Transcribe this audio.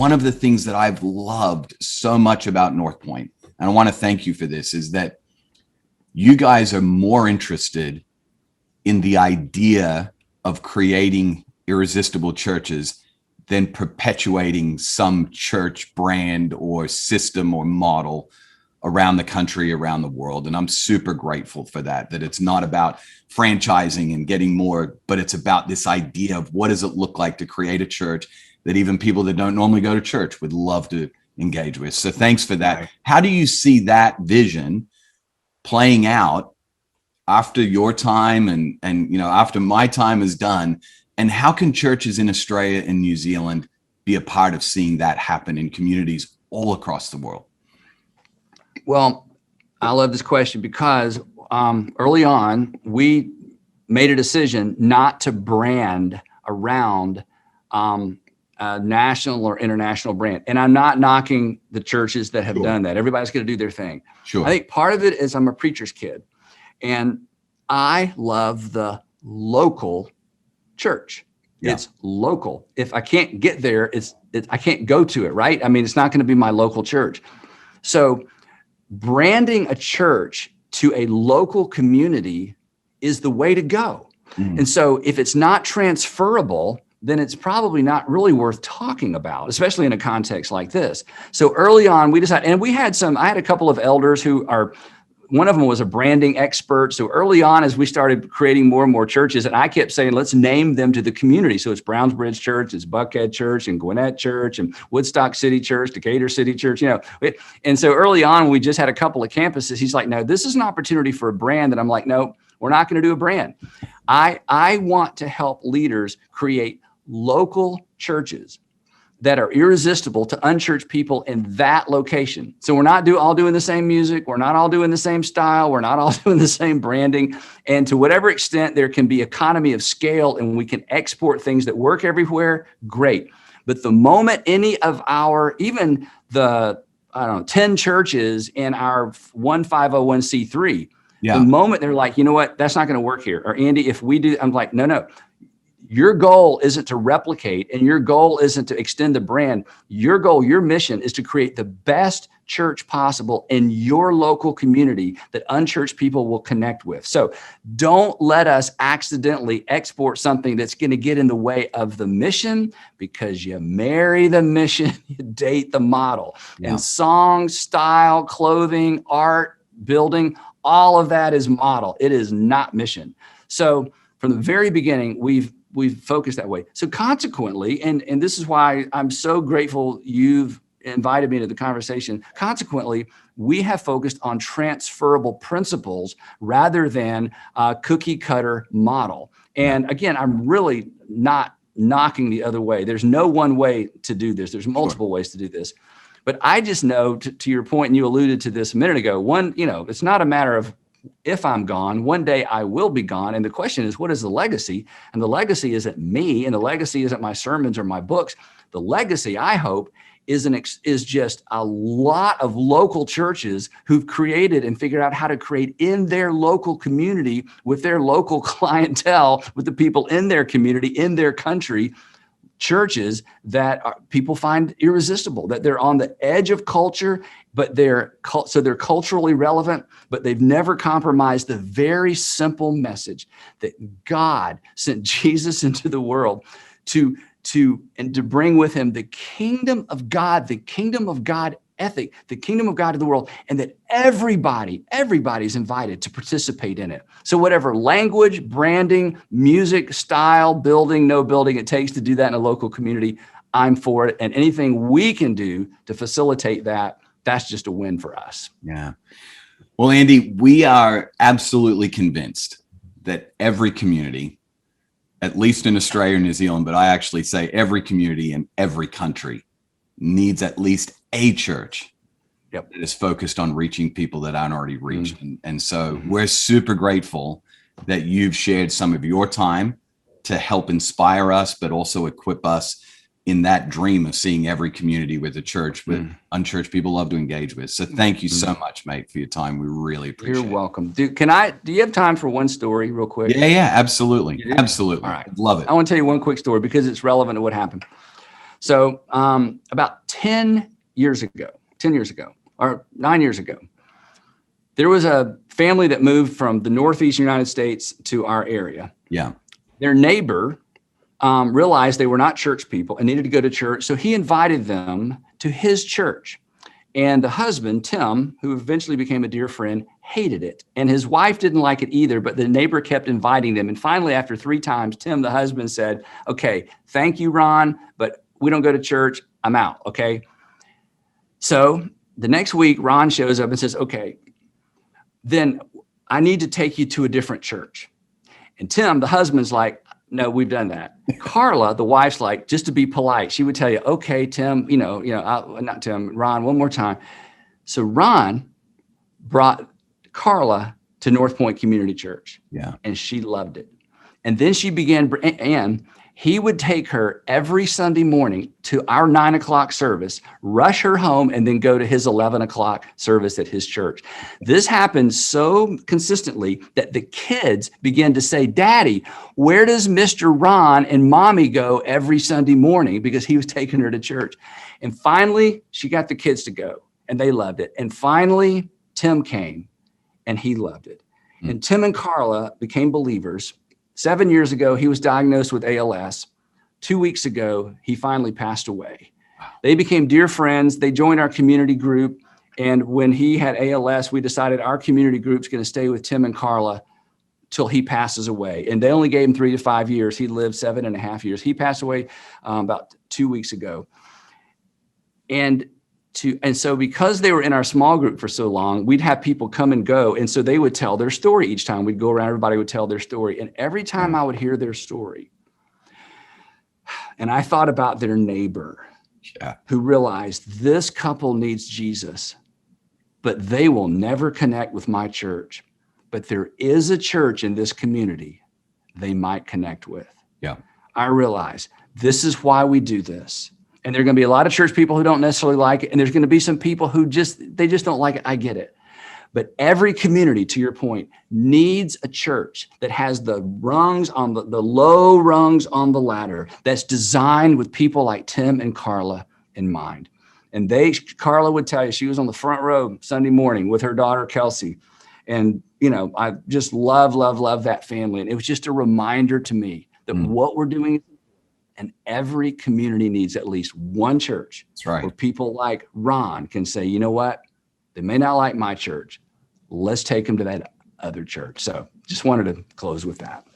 one of the things that I've loved so much about North Point, and I want to thank you for this, is that you guys are more interested in the idea of creating irresistible churches than perpetuating some church brand or system or model around the country, around the world. And I'm super grateful for that it's not about franchising and getting more, but it's about this idea of what does it look like to create a church that even people that don't normally go to church would love to engage with. So thanks for that. Right. How do you see that vision playing out after your time and after my time is done? And how can churches in Australia and New Zealand be a part of seeing that happen in communities all across the world? Well, I love this question because early on, we made a decision not to brand around a national or international brand. And I'm not knocking the churches that have done that. Everybody's going to do their thing. Sure. I think part of it is I'm a preacher's kid, and I love the local church. Yeah. It's local. If I can't get there, I can't go to it, right? I mean, it's not going to be my local church. So branding a church to a local community is the way to go. And so if it's not transferable, then it's probably not really worth talking about, especially in a context like this. So early on, we decided, and I had a couple of elders who one of them was a branding expert. So early on, as we started creating more and more churches, and I kept saying, let's name them to the community. So it's Brownsbridge Church, it's Buckhead Church, and Gwinnett Church, and Woodstock City Church, Decatur City Church, And so early on, we just had a couple of campuses. He's like, no, this is an opportunity for a brand. And I'm like, no, we're not going to do a brand. I want to help leaders create local churches that are irresistible to unchurched people in that location. So we're not all doing the same music. We're not all doing the same style. We're not all doing the same branding. And to whatever extent there can be economy of scale and we can export things that work everywhere, great. But the moment any of even the 10 churches in our 501c3, the moment they're like, you know what, that's not going to work here. Or Andy, if we do, I'm like, no. Your goal isn't to replicate, and your goal isn't to extend the brand. Your goal, your mission is to create the best church possible in your local community that unchurched people will connect with. So don't let us accidentally export something that's going to get in the way of the mission, because you marry the mission, you date the model. And song, style, clothing, art, building, all of that is model. It is not mission. So from the very beginning, we've focused that way. So consequently, and this is why I'm so grateful you've invited me to the conversation. Consequently, we have focused on transferable principles rather than a cookie cutter model. And again, I'm really not knocking the other way. There's no one way to do this. There's multiple ways to do this. But I just know, to your point, and you alluded to this a minute ago, it's not a matter of if I'm gone, one day I will be gone. And the question is, what is the legacy? And the legacy isn't me, and the legacy isn't my sermons or my books. The legacy, I hope, is just a lot of local churches who've created and figured out how to create in their local community with their local clientele, with the people in their community, in their country, churches that people find irresistible, that they're on the edge of culture, but they're culturally relevant, but they've never compromised the very simple message that God sent Jesus into the world to bring with him the kingdom of God ethic, the kingdom of God to the world, and that everybody's invited to participate in it. So whatever language, branding, music, style, building, no building it takes to do that in a local community, I'm for it. And anything we can do to facilitate that, that's just a win for us. Yeah. Well, Andy, we are absolutely convinced that every community, at least in Australia and New Zealand, but I actually say every community in every country, needs at least a church that is focused on reaching people that aren't already reached. And so we're super grateful that you've shared some of your time to help inspire us, but also equip us in that dream of seeing every community with a church with unchurched people love to engage with. So thank you so much, mate, for your time. We really appreciate it. You're welcome. Do you have time for one story real quick? Yeah, absolutely. Absolutely. All right. Love it. I want to tell you one quick story because it's relevant to what happened. So about 10 years ago, or 9 years ago, there was a family that moved from the Northeast United States to our area. Yeah. Their neighbor realized they were not church people and needed to go to church. So he invited them to his church. And the husband, Tim, who eventually became a dear friend, hated it. And his wife didn't like it either, but the neighbor kept inviting them. And finally, after 3 times, Tim, the husband, said, okay, thank you, Ron, but we don't go to church. I'm out, okay? So the next week, Ron shows up and says, okay, then I need to take you to a different church. And Tim, the husband's like, no, we've done that. Carla, the wife's like, just to be polite, she would tell you, okay, Tim, not Tim, Ron, one more time. So Ron brought Carla to North Point Community Church. Yeah. And she loved it. And then she began, and he would take her every Sunday morning to our 9 o'clock service, rush her home, and then go to his 11 o'clock service at his church. This happened so consistently that the kids began to say, Daddy, where does Mr. Ron and Mommy go every Sunday morning? Because he was taking her to church. And finally, she got the kids to go, and they loved it. And finally, Tim came, and he loved it. And Tim and Carla became believers. 7 years ago, he was diagnosed with ALS. 2 weeks ago, he finally passed away. They became dear friends. They joined our community group. And when he had ALS, we decided our community group's going to stay with Tim and Carla till he passes away. And they only gave him 3 to 5 years. He lived 7.5 years. He passed away about 2 weeks ago. And so because they were in our small group for so long, we'd have people come and go. And so they would tell their story each time. We'd go around, everybody would tell their story. And every time I would hear their story, and I thought about their neighbor who realized this couple needs Jesus, but they will never connect with my church. But there is a church in this community they might connect with. Yeah. I realize this is why we do this. And there are going to be a lot of church people who don't necessarily like it. And there's going to be some people who just don't like it. I get it. But every community, to your point, needs a church that has the rungs on the low rungs on the ladder that's designed with people like Tim and Carla in mind. And Carla would tell you, she was on the front row Sunday morning with her daughter, Kelsey. And, I just love that family. And it was just a reminder to me that what we're doing, and every community needs at least one church. That's right. Where people like Ron can say, you know what? They may not like my church. Let's take them to that other church. So just wanted to close with that.